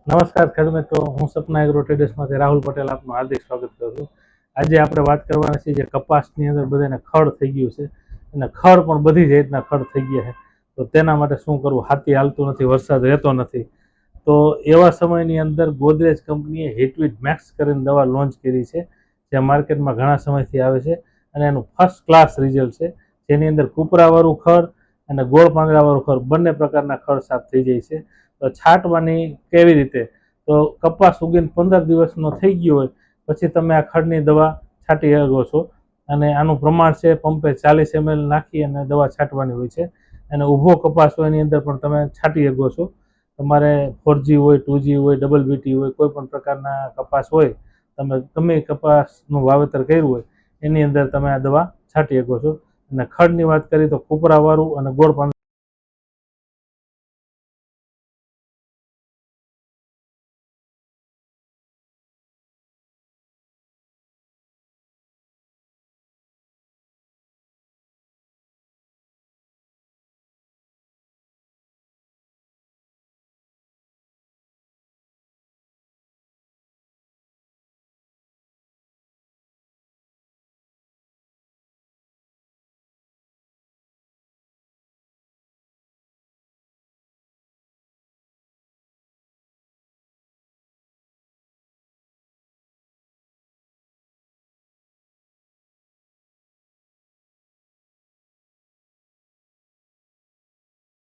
નમસ્કાર ખેડૂત મિત્રો, હું સપના એગ્રો ટ્રેડર્સમાંથી રાહુલ પટેલ આપનું હાર્દિક સ્વાગત કરું છું। આજે આપણે વાત કરવાના છીએ જે કપાસની અંદર બધાને ખડ થઈ ગયું છે અને ખડ પણ બધી જ રીતના ખડ થઈ ગયા છે, તો તેના માટે શું કરવું? હાથી હાલતું નથી, વરસાદ રહેતો નથી, તો એવા સમયની અંદર ગોદરેજ કંપનીએ હિટવીટ મેક્સ કરીને દવા લોન્ચ કરી છે, જે માર્કેટમાં ઘણા સમયથી આવે છે અને એનું ફર્સ્ટ ક્લાસ રિઝલ્ટ છે, જેની અંદર કૂપરાવાળું ખડ અને ગોળ પાંદડાવાળું ખડ બંને પ્રકારના ખડ સાફ થઈ જાય છે। તો છાંટવાની કેવી રીતે? તો કપાસ ઉગીને 15 દિવસનો થઈ ગયો હોય પછી તમે આ ખડની દવા છાંટી શકો છો અને આનું પ્રમાણ છે પંપે 40 ml નાખી અને દવા છાંટવાની હોય છે અને ઊભો કપાસ હોય એની અંદર પણ તમે છાંટી શકો છો। તમારે 4G હોય, 2G હોય, ડબલ બીટી હોય, કોઈ પણ પ્રકારના કપાસ હોય, તમે ગમે કપાસનું વાવેતર કર્યું હોય એની અંદર તમે આ દવા છાંટી શકો છો। અને ખડની વાત કરીએ તો કૂપરાવાળું અને ગોળ